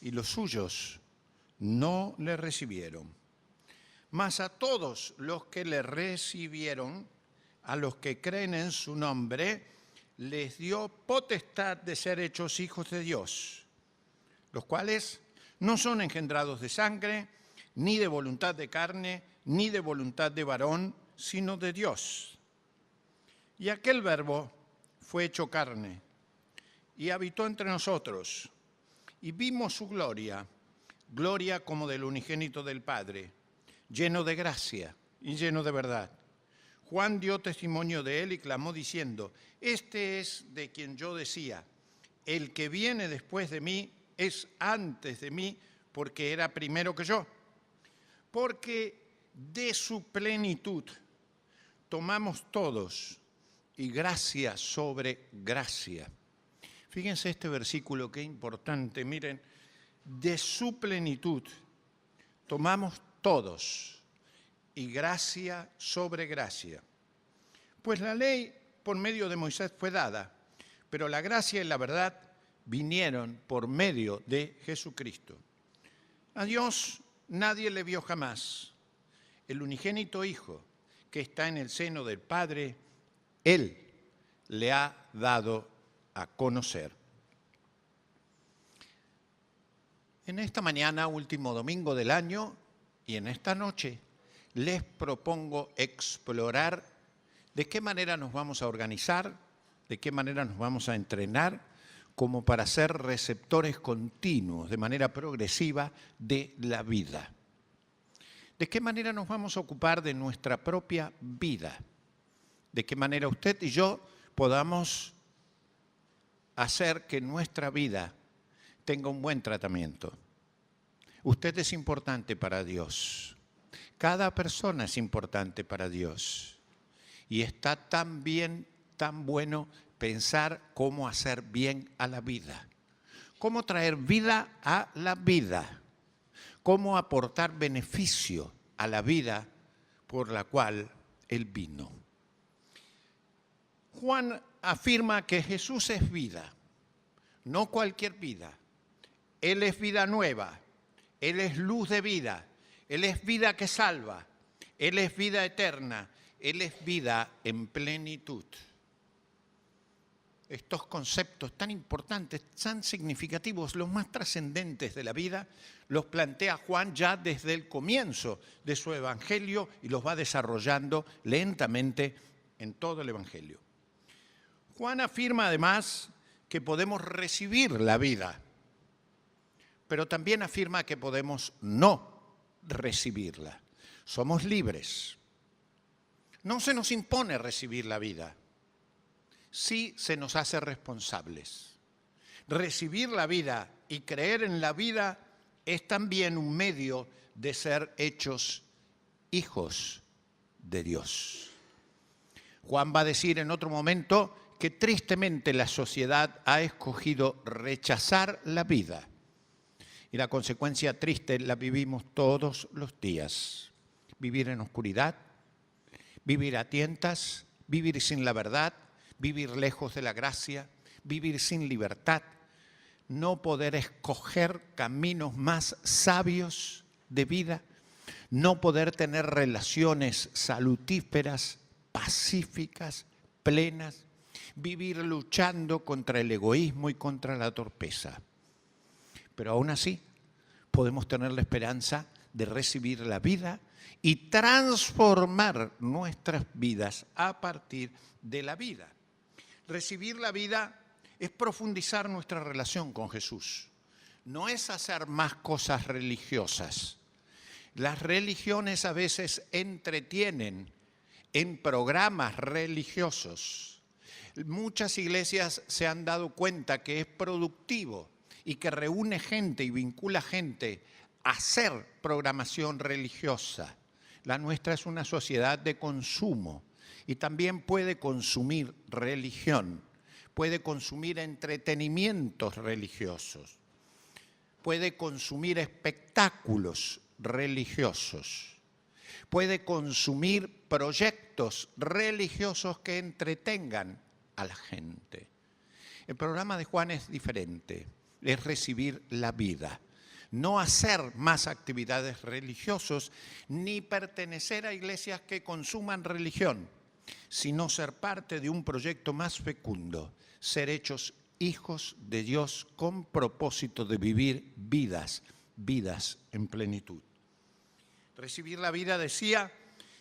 y los suyos no le recibieron. Mas a todos los que le recibieron, a los que creen en su nombre, les dio potestad de ser hechos hijos de Dios, los cuales no son engendrados de sangre, ni de voluntad de carne, ni de voluntad de varón, sino de Dios. Y aquel Verbo fue hecho carne y habitó entre nosotros, y vimos su gloria, gloria como del unigénito del Padre, lleno de gracia y lleno de verdad. Juan dio testimonio de él y clamó diciendo: este es de quien yo decía, el que viene después de mí es antes de mí, porque era primero que yo. Porque de su plenitud tomamos todos, y gracia sobre gracia. Fíjense este versículo, qué importante. Miren, de su plenitud tomamos todos, y gracia sobre gracia. Pues la ley por medio de Moisés fue dada, pero la gracia y la verdad vinieron por medio de Jesucristo. A Dios nadie le vio jamás. El unigénito Hijo que está en el seno del Padre, Él le ha dado a conocer. En esta mañana, último domingo del año, y en esta noche, les propongo explorar de qué manera nos vamos a organizar, de qué manera nos vamos a entrenar, como para ser receptores continuos, de manera progresiva, de la vida. ¿De qué manera nos vamos a ocupar de nuestra propia vida? ¿De qué manera usted y yo podamos hacer que nuestra vida tenga un buen tratamiento? Usted es importante para Dios. Cada persona es importante para Dios. Y está tan bien, tan bueno pensar cómo hacer bien a la vida. Cómo traer vida a la vida. Cómo aportar beneficio a la vida por la cual Él vino. Juan afirma que Jesús es vida, no cualquier vida. Él es vida nueva, Él es luz de vida, Él es vida que salva, Él es vida eterna, Él es vida en plenitud. Estos conceptos tan importantes, tan significativos, los más trascendentes de la vida, los plantea Juan ya desde el comienzo de su evangelio y los va desarrollando lentamente en todo el evangelio. Juan afirma además que podemos recibir la vida, pero también afirma que podemos no recibirla. Somos libres. No se nos impone recibir la vida. Sí se nos hace responsables. Recibir la vida y creer en la vida es también un medio de ser hechos hijos de Dios. Juan va a decir en otro momento que tristemente la sociedad ha escogido rechazar la vida. Y la consecuencia triste la vivimos todos los días. Vivir en oscuridad, vivir a tientas, vivir sin la verdad, vivir lejos de la gracia, vivir sin libertad, no poder escoger caminos más sabios de vida, no poder tener relaciones salutíferas, pacíficas, plenas, vivir luchando contra el egoísmo y contra la torpeza. Pero aún así podemos tener la esperanza de recibir la vida y transformar nuestras vidas a partir de la vida. Recibir la vida es profundizar nuestra relación con Jesús. No es hacer más cosas religiosas. Las religiones a veces entretienen en programas religiosos. Muchas iglesias se han dado cuenta que es productivo y que reúne gente y vincula gente a hacer programación religiosa. La nuestra es una sociedad de consumo. Y también puede consumir religión, puede consumir entretenimientos religiosos, puede consumir espectáculos religiosos, puede consumir proyectos religiosos que entretengan a la gente. El programa de Juan es diferente, es recibir la vida, no hacer más actividades religiosas, ni pertenecer a iglesias que consuman religión, sino ser parte de un proyecto más fecundo, ser hechos hijos de Dios con propósito de vivir vidas en plenitud. Recibir la vida, decía,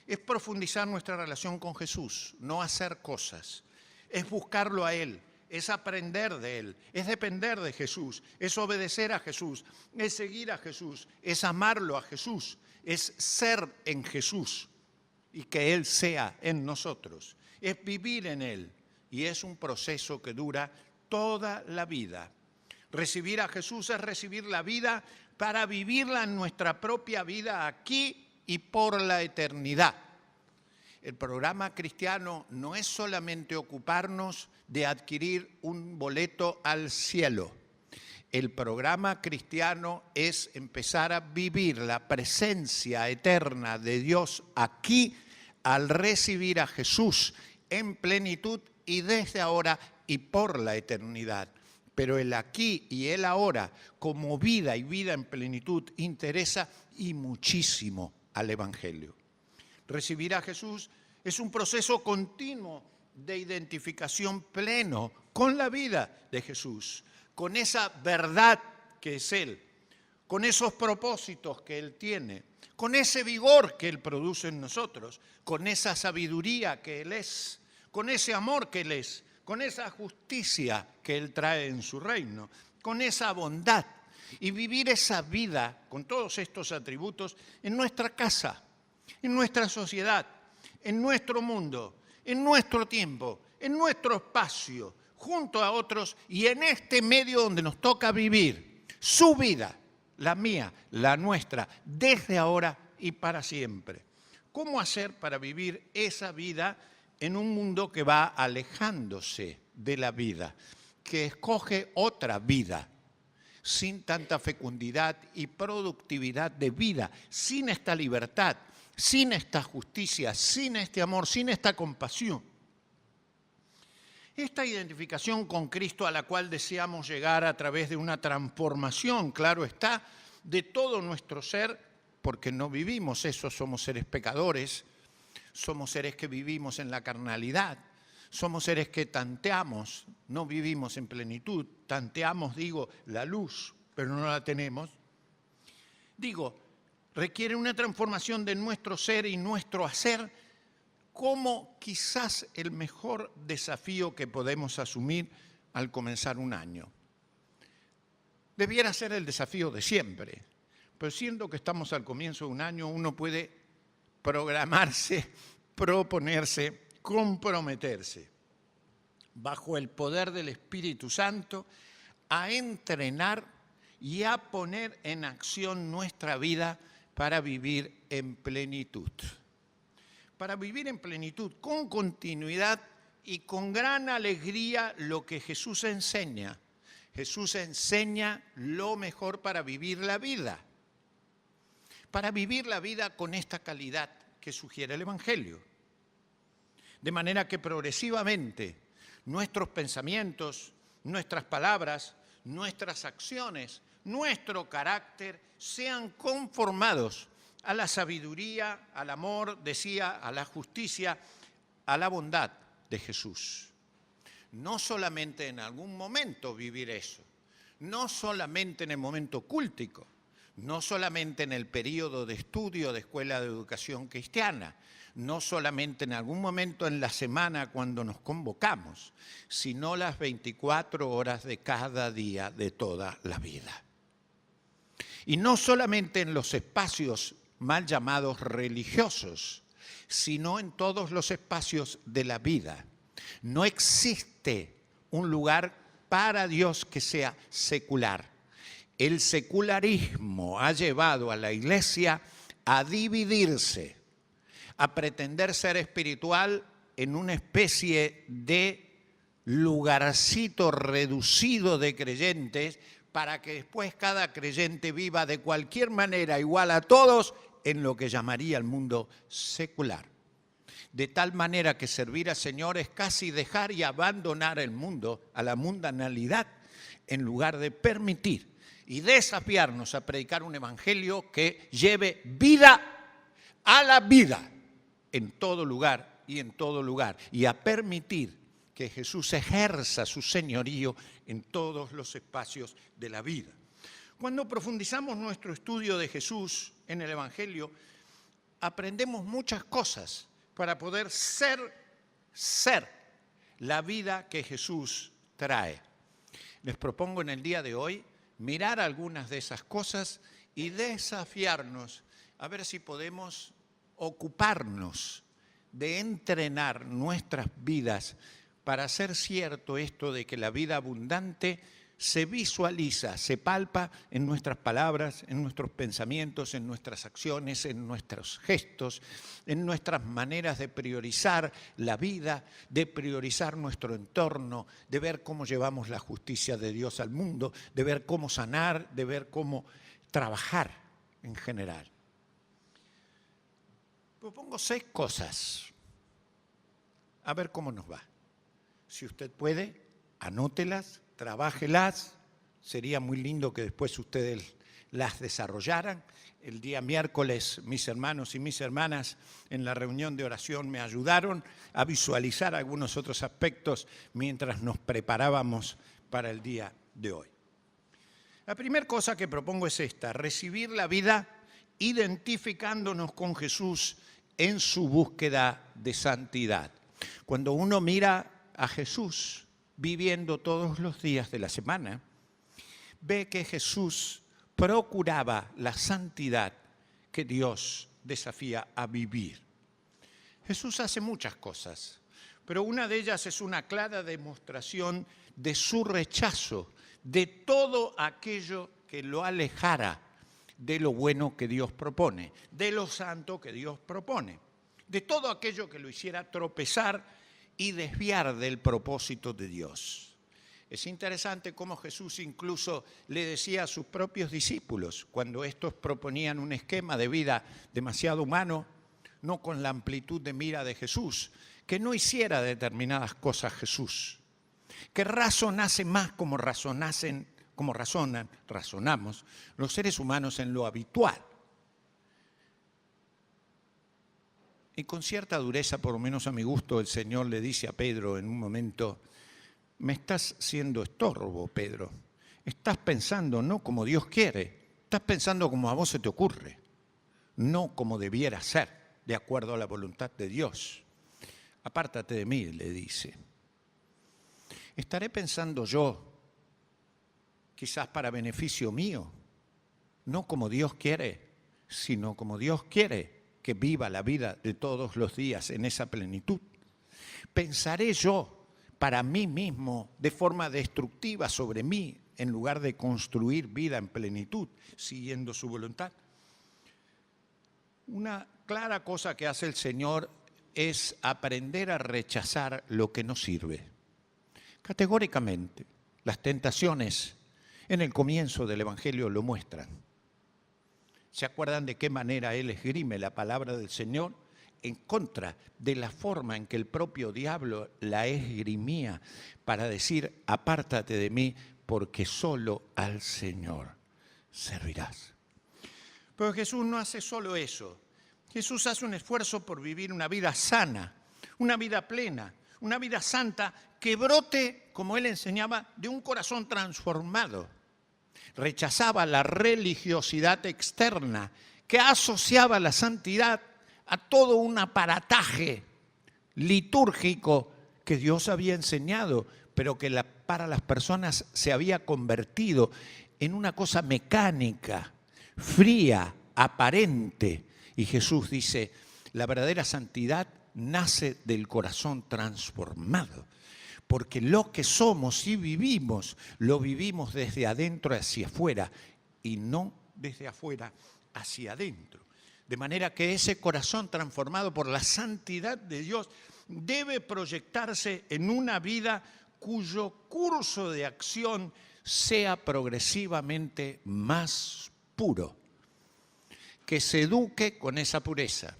es profundizar nuestra relación con Jesús, no hacer cosas, es buscarlo a Él, es aprender de Él, es depender de Jesús, es obedecer a Jesús, es seguir a Jesús, es amarlo a Jesús, es ser en Jesús y que Él sea en nosotros, es vivir en Él y es un proceso que dura toda la vida. Recibir a Jesús es recibir la vida para vivirla en nuestra propia vida aquí y por la eternidad. El programa cristiano no es solamente ocuparnos de adquirir un boleto al cielo. El programa cristiano es empezar a vivir la presencia eterna de Dios aquí al recibir a Jesús en plenitud y desde ahora y por la eternidad. Pero el aquí y el ahora como vida y vida en plenitud interesa y muchísimo al Evangelio. Recibir a Jesús es un proceso continuo de identificación pleno con la vida de Jesús, con esa verdad que es Él, con esos propósitos que Él tiene, con ese vigor que Él produce en nosotros, con esa sabiduría que Él es, con ese amor que Él es, con esa justicia que Él trae en su reino, con esa bondad, y vivir esa vida con todos estos atributos en nuestra casa, en nuestra sociedad, en nuestro mundo, en nuestro tiempo, en nuestro espacio, junto a otros y en este medio donde nos toca vivir su vida, la mía, la nuestra, desde ahora y para siempre. ¿Cómo hacer para vivir esa vida en un mundo que va alejándose de la vida, que escoge otra vida, sin tanta fecundidad y productividad de vida, sin esta libertad, sin esta justicia, sin este amor, sin esta compasión? Esta identificación con Cristo a la cual deseamos llegar a través de una transformación, claro está, de todo nuestro ser, porque no vivimos eso, somos seres pecadores, somos seres que vivimos en la carnalidad, somos seres que tanteamos, no vivimos en plenitud, tanteamos, digo, la luz, pero no la tenemos. Digo, requiere una transformación de nuestro ser y nuestro hacer como quizás el mejor desafío que podemos asumir al comenzar un año. Debiera ser el desafío de siempre, pero siendo que estamos al comienzo de un año, uno puede programarse, proponerse, comprometerse, bajo el poder del Espíritu Santo, a entrenar y a poner en acción nuestra vida para vivir en plenitud. Para vivir en plenitud, con continuidad y con gran alegría lo que Jesús enseña. Jesús enseña lo mejor para vivir la vida. Para vivir la vida con esta calidad que sugiere el Evangelio. De manera que progresivamente nuestros pensamientos, nuestras palabras, nuestras acciones, nuestro carácter sean conformados a la sabiduría, al amor, decía, a la justicia, a la bondad de Jesús. No solamente en algún momento vivir eso, no solamente en el momento cúltico, no solamente en el periodo de estudio de Escuela de Educación Cristiana, no solamente en algún momento en la semana cuando nos convocamos, sino las 24 horas de cada día de toda la vida. Y no solamente en los espacios mal llamados religiosos, sino en todos los espacios de la vida. No existe un lugar para Dios que sea secular. El secularismo ha llevado a la Iglesia a dividirse, a pretender ser espiritual en una especie de lugarcito reducido de creyentes para que después cada creyente viva de cualquier manera igual a todos en lo que llamaría el mundo secular. De tal manera que servir al Señor es casi dejar y abandonar el mundo a la mundanalidad en lugar de permitir y desafiarnos a predicar un evangelio que lleve vida a la vida en todo lugar y en todo lugar, y a permitir que Jesús ejerza su señorío en todos los espacios de la vida. Cuando profundizamos nuestro estudio de Jesús en el evangelio, aprendemos muchas cosas para poder ser la vida que Jesús trae. Les propongo en el día de hoy mirar algunas de esas cosas y desafiarnos a ver si podemos ocuparnos de entrenar nuestras vidas para hacer cierto esto de que la vida abundante se visualiza, se palpa en nuestras palabras, en nuestros pensamientos, en nuestras acciones, en nuestros gestos, en nuestras maneras de priorizar la vida, de priorizar nuestro entorno, de ver cómo llevamos la justicia de Dios al mundo, de ver cómo sanar, de ver cómo trabajar en general. Propongo 6 cosas, a ver cómo nos va. Si usted puede, anótelas, trabájelas. Sería muy lindo que después ustedes las desarrollaran. El día miércoles mis hermanos y mis hermanas en la reunión de oración me ayudaron a visualizar algunos otros aspectos mientras nos preparábamos para el día de hoy. La primera cosa que propongo es esta: recibir la vida identificándonos con Jesús en su búsqueda de santidad. Cuando uno mira a Jesús viviendo todos los días de la semana, ve que Jesús procuraba la santidad que Dios desafía a vivir. Jesús hace muchas cosas, pero una de ellas es una clara demostración de su rechazo de todo aquello que lo alejara de lo bueno que Dios propone, de lo santo que Dios propone, de todo aquello que lo hiciera tropezar y desviar del propósito de Dios. Es interesante cómo Jesús incluso le decía a sus propios discípulos, cuando estos proponían un esquema de vida demasiado humano, no con la amplitud de mira de Jesús, que no hiciera determinadas cosas Jesús, que razonase más como razonamos los seres humanos en lo habitual. Y con cierta dureza, por lo menos a mi gusto, el Señor le dice a Pedro en un momento: me estás siendo estorbo, Pedro. Estás pensando no como Dios quiere, estás pensando como a vos se te ocurre, no como debiera ser, de acuerdo a la voluntad de Dios. Apártate de mí, le dice. ¿Estaré pensando yo, quizás para beneficio mío, no como Dios quiere, sino como Dios quiere que viva la vida de todos los días en esa plenitud? ¿Pensaré yo para mí mismo de forma destructiva sobre mí en lugar de construir vida en plenitud siguiendo su voluntad? Una clara cosa que hace el Señor es aprender a rechazar lo que no sirve. Categóricamente, las tentaciones en el comienzo del Evangelio lo muestran. ¿Se acuerdan de qué manera Él esgrime la palabra del Señor en contra de la forma en que el propio diablo la esgrimía para decir: apártate de mí porque solo al Señor servirás? Pero Jesús no hace solo eso. Jesús hace un esfuerzo por vivir una vida sana, una vida plena, una vida santa que brote, como Él enseñaba, de un corazón transformado. Rechazaba la religiosidad externa que asociaba la santidad a todo un aparataje litúrgico que Dios había enseñado, pero que para las personas se había convertido en una cosa mecánica, fría, aparente. Y Jesús dice: la verdadera santidad nace del corazón transformado. Porque lo que somos y vivimos, lo vivimos desde adentro hacia afuera y no desde afuera hacia adentro. De manera que ese corazón transformado por la santidad de Dios debe proyectarse en una vida cuyo curso de acción sea progresivamente más puro. Que se eduque con esa pureza,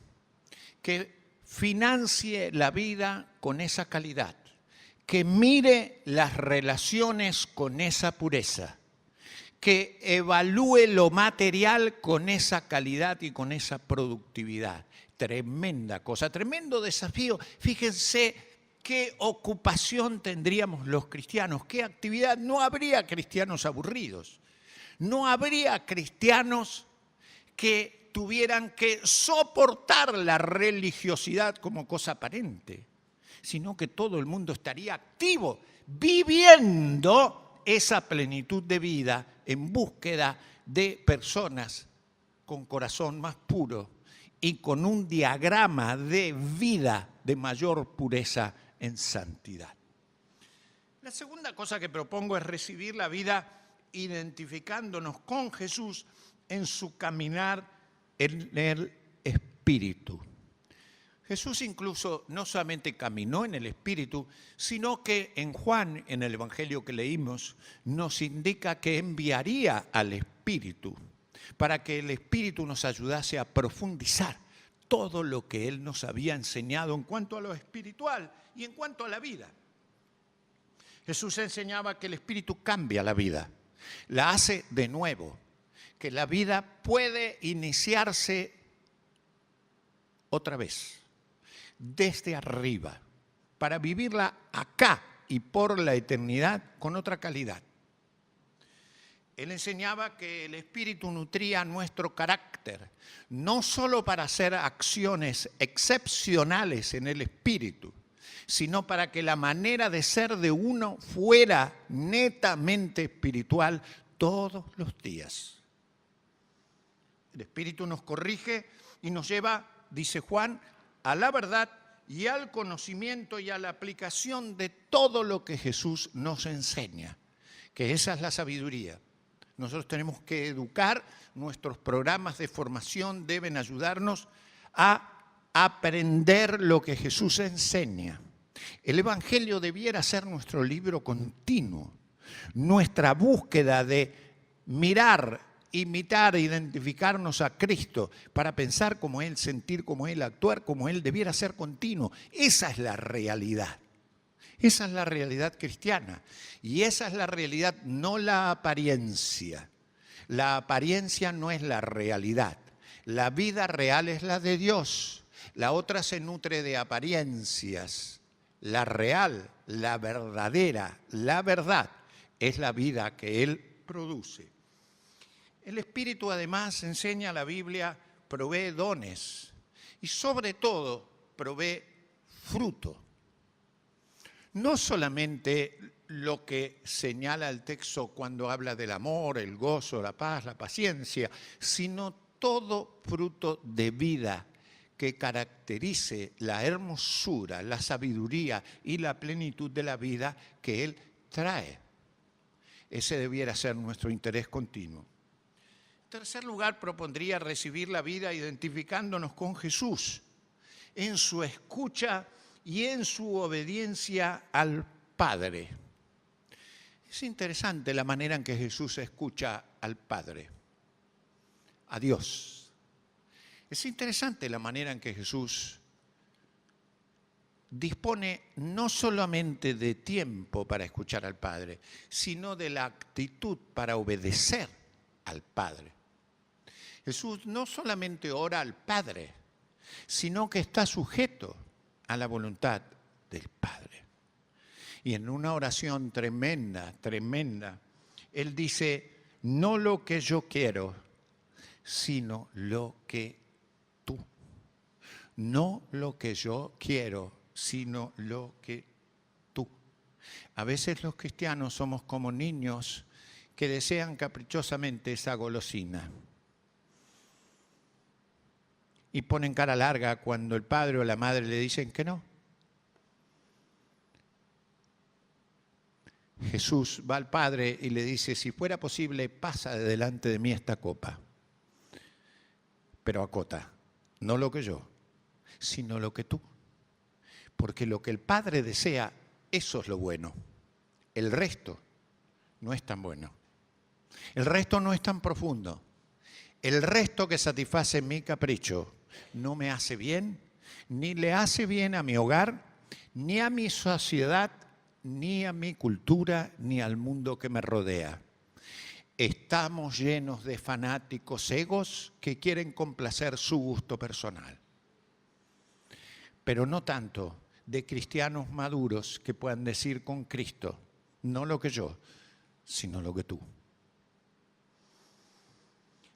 que financie la vida con esa calidad, que mire las relaciones con esa pureza, que evalúe lo material con esa calidad y con esa productividad. Tremenda cosa, tremendo desafío. Fíjense qué ocupación tendríamos los cristianos, qué actividad. No habría cristianos aburridos, no habría cristianos que tuvieran que soportar la religiosidad como cosa aparente, sino que todo el mundo estaría activo, viviendo esa plenitud de vida en búsqueda de personas con corazón más puro y con un diagrama de vida de mayor pureza en santidad. La segunda cosa que propongo es recibir la vida identificándonos con Jesús en su caminar en el Espíritu. Jesús incluso no solamente caminó en el Espíritu, sino que en Juan, en el Evangelio que leímos, nos indica que enviaría al Espíritu para que el Espíritu nos ayudase a profundizar todo lo que Él nos había enseñado en cuanto a lo espiritual y en cuanto a la vida. Jesús enseñaba que el Espíritu cambia la vida, la hace de nuevo, que la vida puede iniciarse otra vez, desde arriba, para vivirla acá y por la eternidad con otra calidad. Él enseñaba que el Espíritu nutría nuestro carácter, no solo para hacer acciones excepcionales en el Espíritu, sino para que la manera de ser de uno fuera netamente espiritual todos los días. El Espíritu nos corrige y nos lleva, dice Juan, a la verdad y al conocimiento y a la aplicación de todo lo que Jesús nos enseña, que esa es la sabiduría. Nosotros tenemos que educar, nuestros programas de formación deben ayudarnos a aprender lo que Jesús enseña. El Evangelio debiera ser nuestro libro continuo, nuestra búsqueda de mirar, imitar, identificarnos a Cristo para pensar como Él, sentir como Él, actuar como Él, debiera ser continuo. Esa es la realidad. Esa es la realidad cristiana y esa es la realidad, no la apariencia. La apariencia no es la realidad. La vida real es la de Dios. La otra se nutre de apariencias. La real, la verdadera, la verdad es la vida que Él produce. El Espíritu además, enseña la Biblia, provee dones y sobre todo provee fruto. No solamente lo que señala el texto cuando habla del amor, el gozo, la paz, la paciencia, sino todo fruto de vida que caracterice la hermosura, la sabiduría y la plenitud de la vida que Él trae. Ese debiera ser nuestro interés continuo. En tercer lugar, propondría recibir la vida identificándonos con Jesús en su escucha y en su obediencia al Padre. Es interesante la manera en que Jesús escucha al Padre, a Dios. Es interesante la manera en que Jesús dispone no solamente de tiempo para escuchar al Padre, sino de la actitud para obedecer al Padre. Jesús no solamente ora al Padre, sino que está sujeto a la voluntad del Padre. Y en una oración tremenda, tremenda, Él dice, no lo que yo quiero, sino lo que tú. No lo que yo quiero, sino lo que tú. A veces los cristianos somos como niños que desean caprichosamente esa golosina. Y ponen cara larga cuando el padre o la madre le dicen que no. Jesús va al Padre y le dice, si fuera posible, pasa de delante de mí esta copa. Pero acota, no lo que yo, sino lo que tú. Porque lo que el Padre desea, eso es lo bueno. El resto no es tan bueno. El resto no es tan profundo. El resto que satisface mi capricho no me hace bien, ni le hace bien a mi hogar, ni a mi sociedad, ni a mi cultura, ni al mundo que me rodea. Estamos llenos de fanáticos egos que quieren complacer su gusto personal. Pero no tanto de cristianos maduros que puedan decir con Cristo, no lo que yo, sino lo que tú.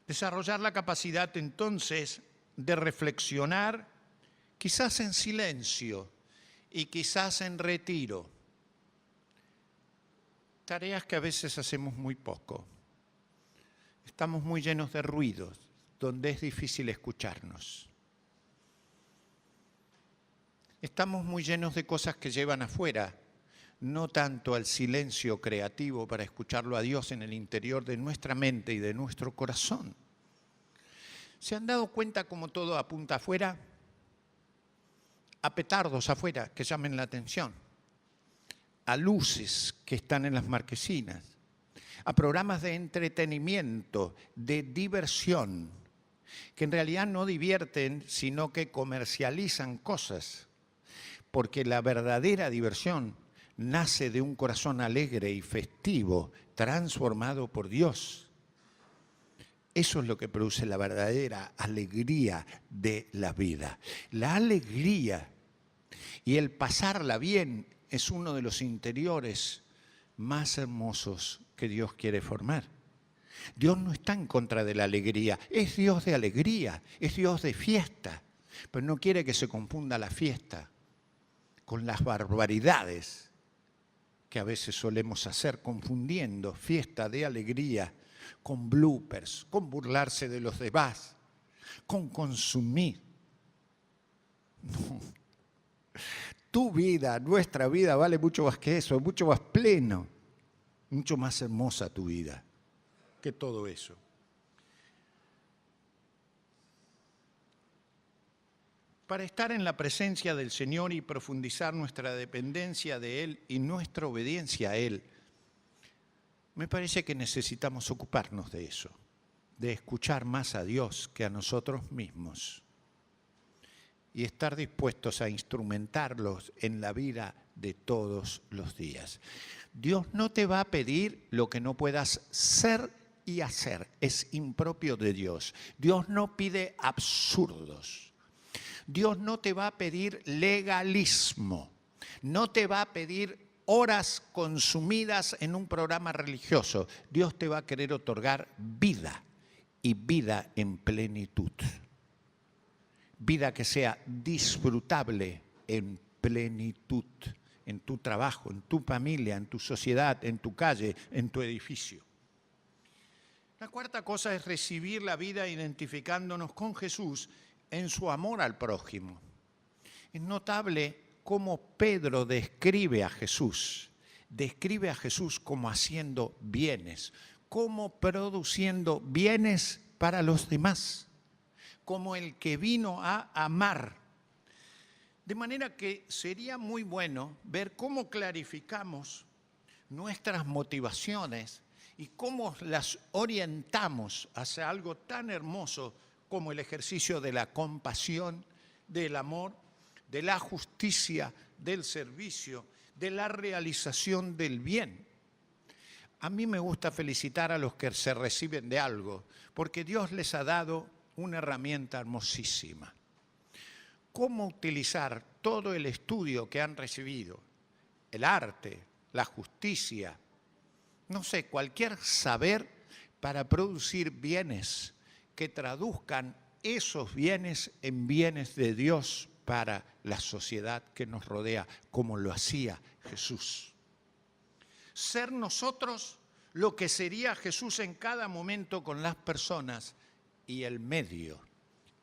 Desarrollar la capacidad entonces de reflexionar, quizás en silencio y quizás en retiro. Tareas que a veces hacemos muy poco. Estamos muy llenos de ruidos, donde es difícil escucharnos. Estamos muy llenos de cosas que llevan afuera, no tanto al silencio creativo para escucharlo a Dios en el interior de nuestra mente y de nuestro corazón. ¿Se han dado cuenta cómo todo apunta afuera? A petardos afuera que llamen la atención, a luces que están en las marquesinas, a programas de entretenimiento, de diversión, que en realidad no divierten, sino que comercializan cosas, porque la verdadera diversión nace de un corazón alegre y festivo, transformado por Dios. Eso es lo que produce la verdadera alegría de la vida. La alegría y el pasarla bien es uno de los interiores más hermosos que Dios quiere formar. Dios no está en contra de la alegría, es Dios de alegría, es Dios de fiesta, pero no quiere que se confunda la fiesta con las barbaridades que a veces solemos hacer, confundiendo fiesta de alegría con bloopers, con burlarse de los demás, con consumir. No. Tu vida, nuestra vida vale mucho más que eso, mucho más pleno, mucho más hermosa tu vida que todo eso. Para estar en la presencia del Señor y profundizar nuestra dependencia de Él y nuestra obediencia a Él, me parece que necesitamos ocuparnos de eso, de escuchar más a Dios que a nosotros mismos y estar dispuestos a instrumentarlos en la vida de todos los días. Dios no te va a pedir lo que no puedas ser y hacer, es impropio de Dios. Dios no pide absurdos. Dios no te va a pedir legalismo, no te va a pedir horas consumidas en un programa religioso. Dios te va a querer otorgar vida y vida en plenitud. Vida que sea disfrutable en plenitud, en tu trabajo, en tu familia, en tu sociedad, en tu calle, en tu edificio. La cuarta cosa es recibir la vida identificándonos con Jesús en su amor al prójimo. Es notable cómo Pedro describe a Jesús como haciendo bienes, como produciendo bienes para los demás, como el que vino a amar. De manera que sería muy bueno ver cómo clarificamos nuestras motivaciones y cómo las orientamos hacia algo tan hermoso como el ejercicio de la compasión, del amor, de la justicia, del servicio, de la realización del bien. A mí me gusta felicitar a los que se reciben de algo, porque Dios les ha dado una herramienta hermosísima. Cómo utilizar todo el estudio que han recibido, el arte, la justicia, no sé, cualquier saber para producir bienes que traduzcan esos bienes en bienes de Dios para la sociedad que nos rodea, como lo hacía Jesús. Ser nosotros lo que sería Jesús en cada momento con las personas y el medio.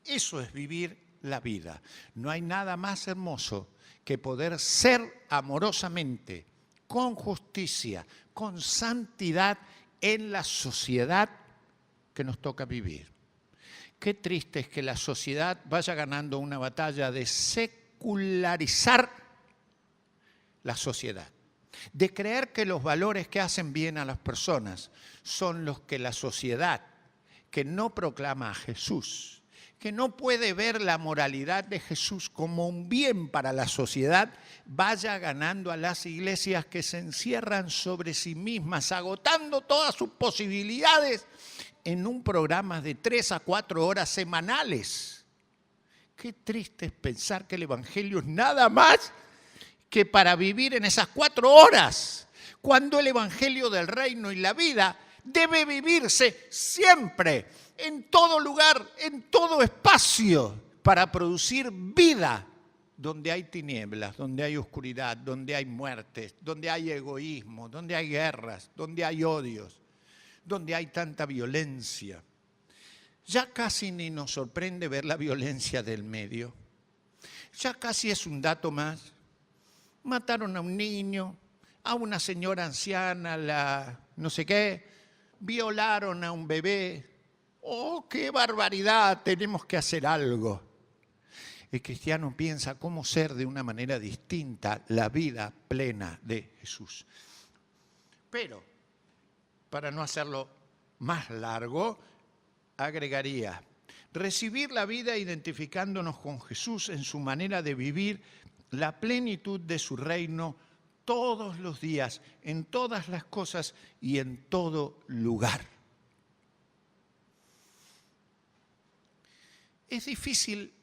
Eso es vivir la vida. No hay nada más hermoso que poder ser amorosamente, con justicia, con santidad en la sociedad que nos toca vivir. Qué triste es que la sociedad vaya ganando una batalla de secularizar la sociedad, de creer que los valores que hacen bien a las personas son los que la sociedad que no proclama a Jesús, que no puede ver la moralidad de Jesús como un bien para la sociedad, vaya ganando a las iglesias que se encierran sobre sí mismas, agotando todas sus posibilidades en un programa de 3 a 4 horas semanales. Qué triste es pensar que el Evangelio es nada más que para vivir en esas 4 horas, cuando el Evangelio del reino y la vida debe vivirse siempre, en todo lugar, en todo espacio, para producir vida donde hay tinieblas, donde hay oscuridad, donde hay muertes, donde hay egoísmo, donde hay guerras, donde hay odios, donde hay tanta violencia. Ya casi ni nos sorprende ver la violencia del medio. Ya casi es un dato más. Mataron a un niño, a una señora anciana, no sé qué, violaron a un bebé. ¡Oh, qué barbaridad! Tenemos que hacer algo. El cristiano piensa cómo ser de una manera distinta la vida plena de Jesús. Pero, para no hacerlo más largo, agregaría, recibir la vida identificándonos con Jesús en su manera de vivir la plenitud de su reino todos los días, en todas las cosas y en todo lugar. Es difícil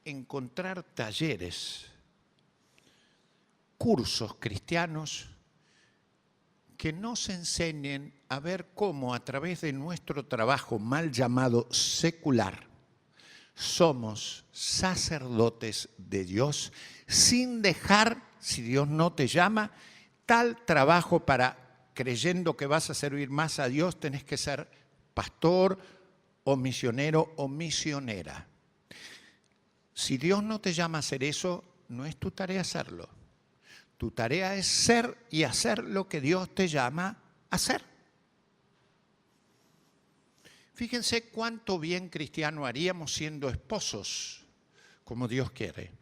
encontrar talleres, cursos cristianos que nos enseñen a ver cómo a través de nuestro trabajo mal llamado secular somos sacerdotes de Dios sin dejar, si Dios no te llama, tal trabajo para, creyendo que vas a servir más a Dios, tenés que ser pastor o misionero o misionera. Si Dios no te llama a hacer eso, no es tu tarea hacerlo. Tu tarea es ser y hacer lo que Dios te llama a hacer. Fíjense cuánto bien cristiano haríamos siendo esposos, como Dios quiere,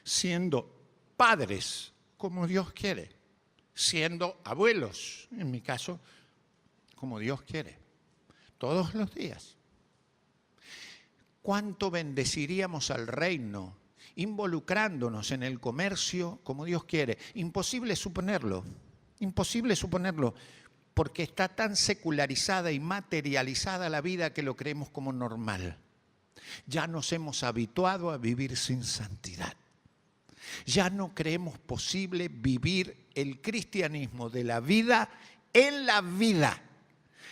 siendo padres, como Dios quiere, siendo abuelos, en mi caso, como Dios quiere, todos los días. Cuánto bendeciríamos al reino, involucrándonos en el comercio como Dios quiere. Imposible suponerlo, porque está tan secularizada y materializada la vida que lo creemos como normal. Ya nos hemos habituado a vivir sin santidad. Ya no creemos posible vivir el cristianismo de la vida en la vida.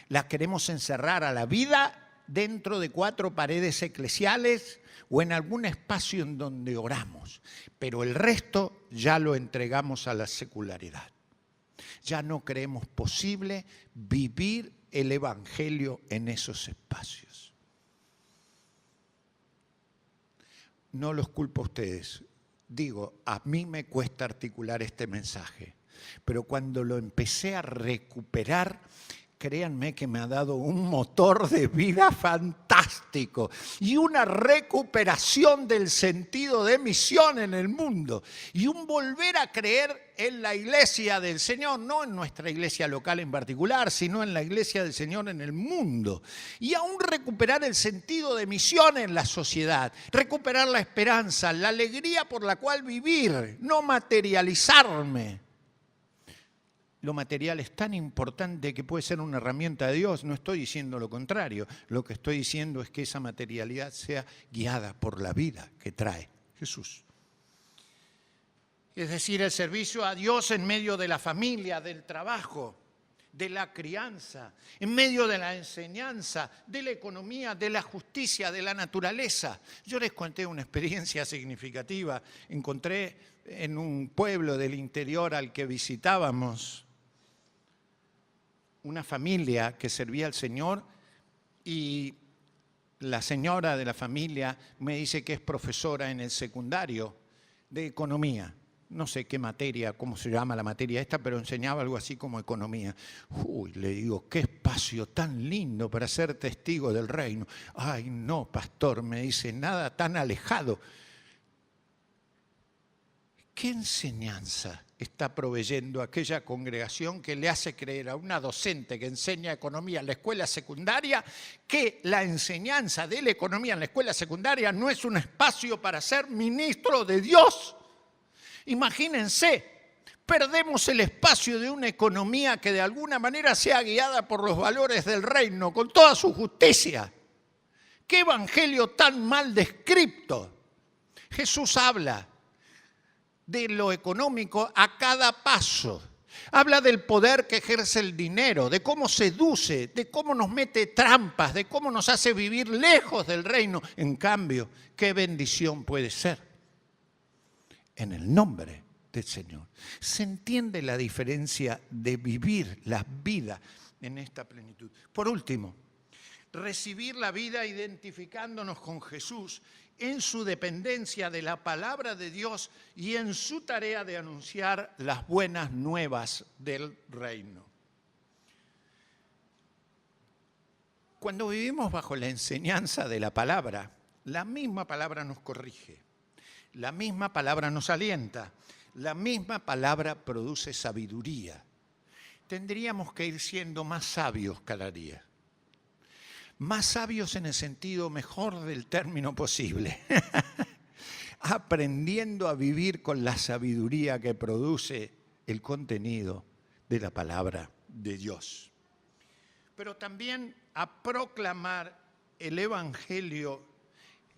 La queremos encerrar a la vida dentro de 4 paredes eclesiales o en algún espacio en donde oramos, pero el resto ya lo entregamos a la secularidad. Ya no creemos posible vivir el Evangelio en esos espacios. No los culpo a ustedes. Digo, a mí me cuesta articular este mensaje, pero cuando lo empecé a recuperar, créanme que me ha dado un motor de vida fantástico y una recuperación del sentido de misión en el mundo y un volver a creer en la iglesia del Señor, no en nuestra iglesia local en particular, sino en la iglesia del Señor en el mundo. Y aún recuperar el sentido de misión en la sociedad, recuperar la esperanza, la alegría por la cual vivir, no materializarme. Lo material es tan importante que puede ser una herramienta de Dios. No estoy diciendo lo contrario. Lo que estoy diciendo es que esa materialidad sea guiada por la vida que trae Jesús. Es decir, el servicio a Dios en medio de la familia, del trabajo, de la crianza, en medio de la enseñanza, de la economía, de la justicia, de la naturaleza. Yo les conté una experiencia significativa. Encontré en un pueblo del interior al que visitábamos una familia que servía al Señor y la señora de la familia me dice que es profesora en el secundario de economía. No sé qué materia, cómo se llama la materia esta, pero enseñaba algo así como economía. Uy, le digo, qué espacio tan lindo para ser testigo del reino. Ay, no, pastor, me dice, nada tan alejado. ¿Qué enseñanza está proveyendo aquella congregación que le hace creer a una docente que enseña economía en la escuela secundaria que la enseñanza de la economía en la escuela secundaria no es un espacio para ser ministro de Dios? Imagínense, perdemos el espacio de una economía que de alguna manera sea guiada por los valores del reino, con toda su justicia. ¡Qué evangelio tan mal descrito! Jesús habla de lo económico a cada paso. Habla del poder que ejerce el dinero, de cómo seduce, de cómo nos mete trampas, de cómo nos hace vivir lejos del reino. En cambio, qué bendición puede ser. En el nombre del Señor. ¿Se entiende la diferencia de vivir la vida en esta plenitud? Por último, recibir la vida identificándonos con Jesús en su dependencia de la palabra de Dios y en su tarea de anunciar las buenas nuevas del reino. Cuando vivimos bajo la enseñanza de la palabra, la misma palabra nos corrige, la misma palabra nos alienta, la misma palabra produce sabiduría. Tendríamos que ir siendo más sabios cada día. Más sabios en el sentido mejor del término posible. Aprendiendo a vivir con la sabiduría que produce el contenido de la palabra de Dios. Pero también a proclamar el evangelio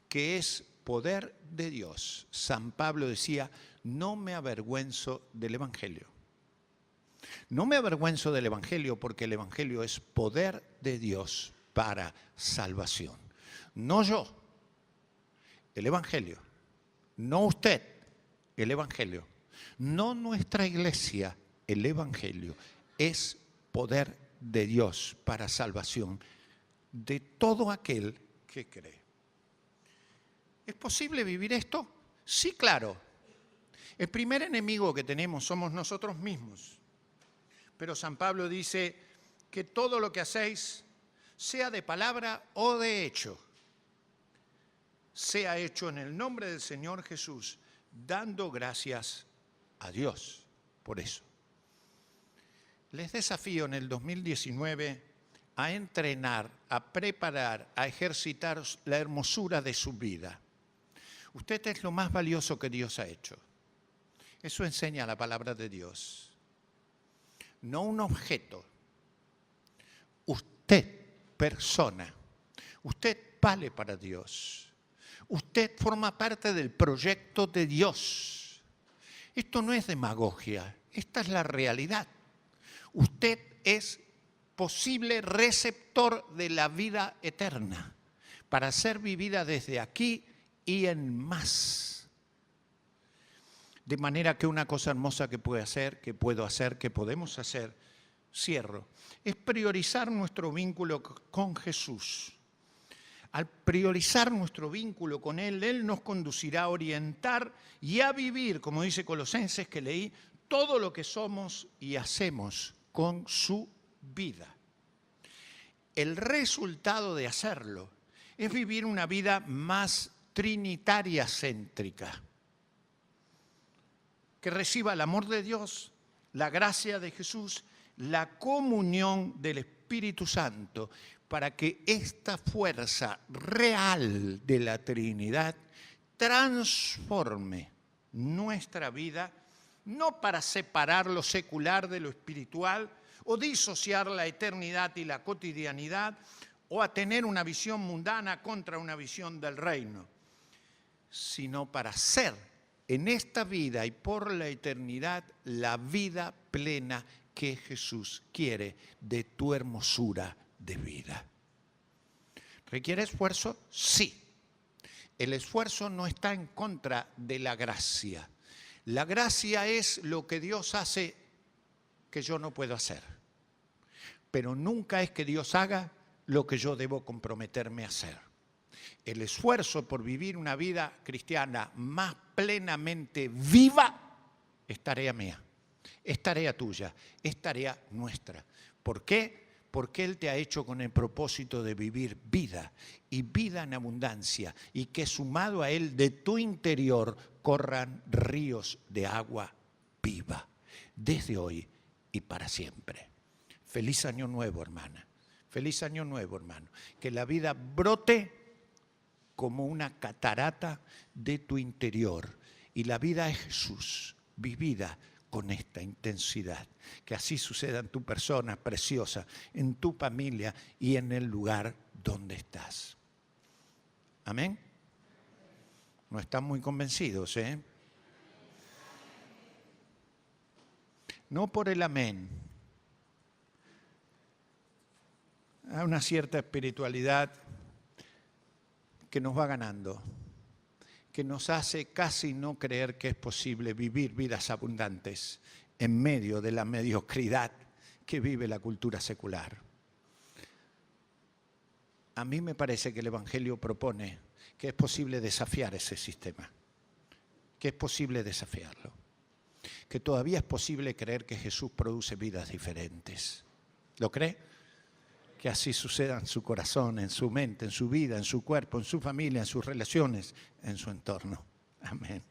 que es poder de Dios. San Pablo decía, no me avergüenzo del evangelio. No me avergüenzo del evangelio porque el evangelio es poder de Dios para salvación. No yo, el evangelio. No usted, el evangelio. No nuestra iglesia, el evangelio. Es poder de Dios para salvación de todo aquel que cree. ¿Es posible vivir esto? Sí, claro. El primer enemigo que tenemos somos nosotros mismos. Pero San Pablo dice que todo lo que hacéis, sea de palabra o de hecho, sea hecho en el nombre del Señor Jesús, dando gracias a Dios por eso. Les desafío en el 2019 a entrenar, a preparar, a ejercitar la hermosura de su vida. Usted es lo más valioso que Dios ha hecho. Eso enseña la palabra de Dios. No un objeto. Usted, persona, usted vale para Dios. Usted forma parte del proyecto de Dios. Esto no es demagogia, esta es la realidad. Usted es posible receptor de la vida eterna para ser vivida desde aquí y en más. De manera que una cosa hermosa que puedo hacer, que podemos hacer, cierro, es priorizar nuestro vínculo con Jesús. Al priorizar nuestro vínculo con Él nos conducirá a orientar y a vivir, como dice Colosenses que leí, todo lo que somos y hacemos con su vida. El resultado de hacerlo es vivir una vida más trinitaria céntrica, que reciba el amor de Dios, la gracia de Jesús, la comunión del Espíritu Santo, para que esta fuerza real de la Trinidad transforme nuestra vida, no para separar lo secular de lo espiritual o disociar la eternidad y la cotidianidad o a tener una visión mundana contra una visión del reino, sino para ser en esta vida y por la eternidad la vida plena que Jesús quiere de tu hermosura de vida. ¿Requiere esfuerzo? Sí. El esfuerzo no está en contra de la gracia. La gracia es lo que Dios hace que yo no puedo hacer. Pero nunca es que Dios haga lo que yo debo comprometerme a hacer. El esfuerzo por vivir una vida cristiana más plenamente viva es tarea mía, es tarea tuya, es tarea nuestra. ¿Por qué? porque Él te ha hecho con el propósito de vivir vida y vida en abundancia, y que sumado a Él de tu interior corran ríos de agua viva, desde hoy y para siempre. Feliz año nuevo, hermana. Feliz año nuevo, hermano. Que la vida brote como una catarata de tu interior. Y la vida es Jesús, vivida con esta intensidad. Que así suceda en tu persona preciosa, en tu familia y en el lugar donde estás. ¿Amén? No están muy convencidos, ¿eh? No por el amén. Hay una cierta espiritualidad que nos va ganando, que nos hace casi no creer que es posible vivir vidas abundantes en medio de la mediocridad que vive la cultura secular. A mí me parece que el Evangelio propone que es posible desafiar ese sistema, que es posible desafiarlo, que todavía es posible creer que Jesús produce vidas diferentes. ¿Lo cree? Que así suceda en su corazón, en su mente, en su vida, en su cuerpo, en su familia, en sus relaciones, en su entorno. Amén.